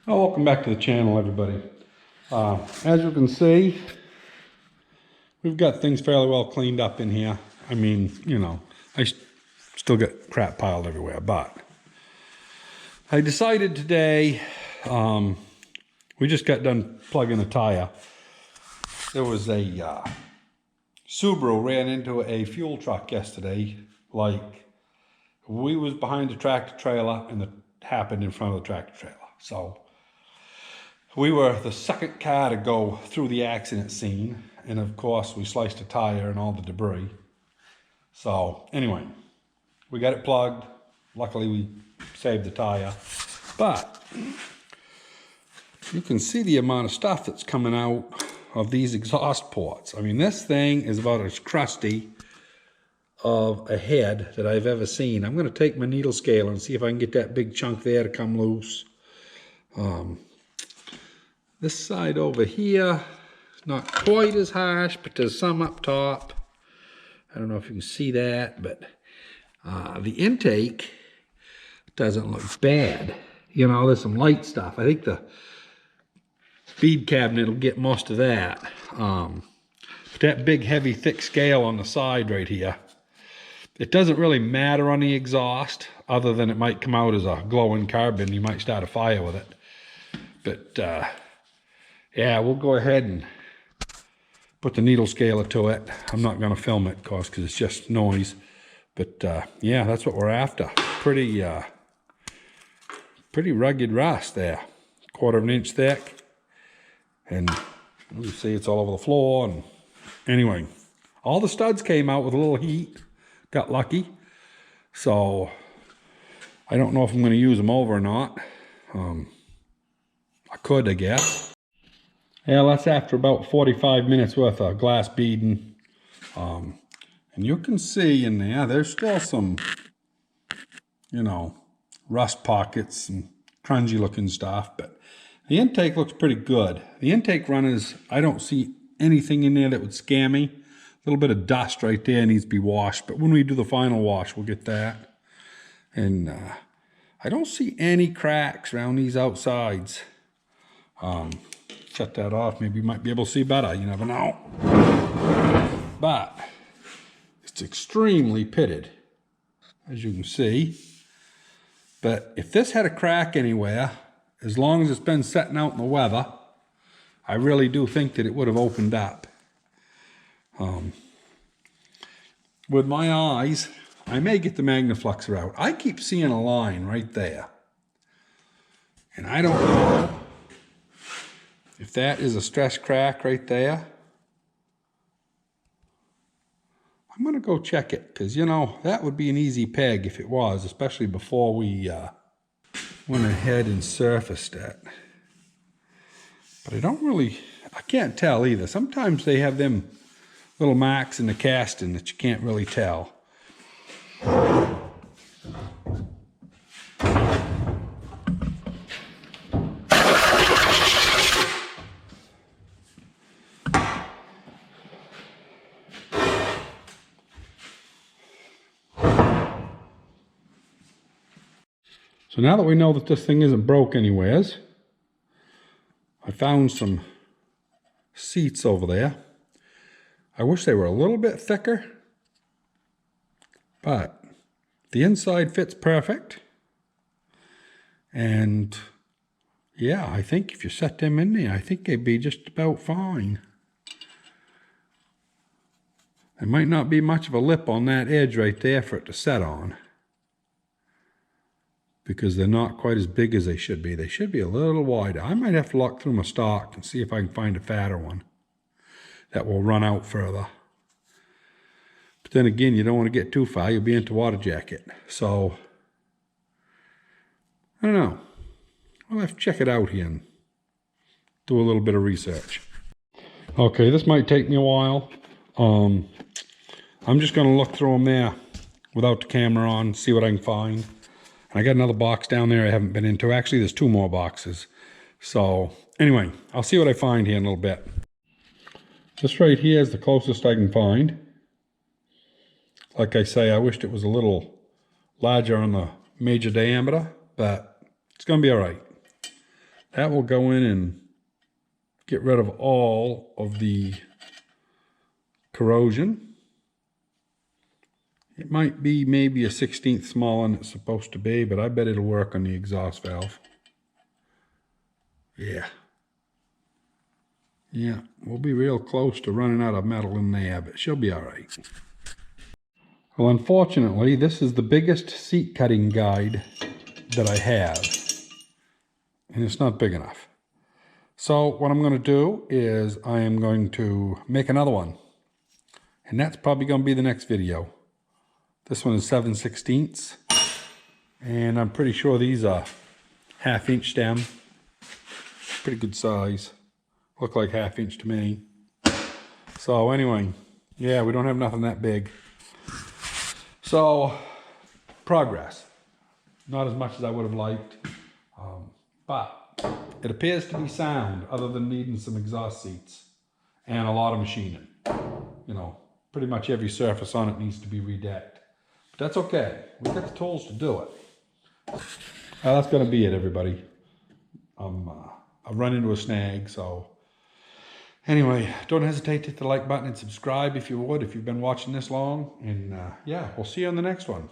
Oh, welcome back to the channel, everybody. As you can see, we've got things fairly well cleaned up in here. I mean, you know, I still get crap piled everywhere, but I decided today, we just got done plugging a tire. There was a Subaru ran into a fuel truck yesterday. Like, we was behind the tractor trailer and it happened in front of the tractor trailer. So we were the second car to go through the accident scene, and of course we sliced a tire and all the debris. So anyway, we got it plugged. Luckily we saved the tire, but you can see the amount of stuff that's coming out of these exhaust ports. I mean, this thing is about as crusty of a head that I've ever seen. I'm going to take my needle scale and see if I can get that big chunk there to come loose. This side over here, not quite as harsh, but there's some up top. I don't know if you can see that, but the intake doesn't look bad. You know, there's some light stuff. I think the feed cabinet will get most of that. But that big, heavy, thick scale on the side right here, it doesn't really matter on the exhaust, other than it might come out as a glowing carbon. You might start a fire with it. But yeah, we'll go ahead and put the needle scaler to it. I'm not going to film it, of course, because it's just noise. But yeah, that's what we're after. Pretty rugged rust there. 1/4 of an inch thick. And you see it's all over the floor. And anyway, all the studs came out with a little heat. Got lucky. So I don't know if I'm going to use them over or not. I could, I guess. Yeah, that's after about 45 minutes worth of glass beading. And you can see in there, there's still some, you know, rust pockets and crunchy looking stuff, but the intake looks pretty good. The intake runners, I don't see anything in there that would scare me. A little bit of dust right there needs to be washed, but when we do the final wash, we'll get that. And I don't see any cracks around these outsides. Shut that off. Maybe you might be able to see better. You never know. But it's extremely pitted, as you can see. But if this had a crack anywhere, as long as it's been sitting out in the weather, I really do think that it would have opened up. With my eyes, I may get the Magnafluxer out. I keep seeing a line right there. And I don't know if that is a stress crack right there. I'm going to go check it, because, you know, that would be an easy peg if it was, especially before we went ahead and surfaced it. But I can't tell either. Sometimes they have them little marks in the casting that you can't really tell. So now that we know that this thing isn't broke anywheres, I found some seats over there. I wish they were a little bit thicker, but the inside fits perfect. And yeah, I think if you set them in there, I think they'd be just about fine. There might not be much of a lip on that edge right there for it to set on, because they're not quite as big as they should be. They should be a little wider. I might have to look through my stock and see if I can find a fatter one that will run out further. But then again, you don't want to get too far. You'll be into water jacket. So, I don't know. I'll have to check it out here and do a little bit of research. Okay, this might take me a while. I'm just going to look through them there without the camera on, see what I can find. I got another box down there I haven't been into. Actually, there's 2 more boxes. So, anyway, I'll see what I find here in a little bit. This right here is the closest I can find. Like I say, I wished it was a little larger on the major diameter, but it's going to be all right. That will go in and get rid of all of the corrosion. It might be maybe a 1/16 smaller than it's supposed to be, but I bet it'll work on the exhaust valve. Yeah. Yeah, we'll be real close to running out of metal in there, but she'll be all right. Well, unfortunately, this is the biggest seat cutting guide that I have, and it's not big enough. So what I'm going to do is I am going to make another one, and that's probably going to be the next video. This one is 7/16, and I'm pretty sure these are 1/2 inch stem. Pretty good size. Look like 1/2 inch to me. So anyway, yeah, we don't have nothing that big. So, progress. Not as much as I would have liked, but it appears to be sound, other than needing some exhaust seats and a lot of machining. You know, pretty much every surface on it needs to be redecked. But that's okay. We've got the tools to do it. That's going to be it, everybody. I've run into a snag, so anyway, don't hesitate to hit the like button and subscribe if you would, if you've been watching this long. And yeah, we'll see you on the next one.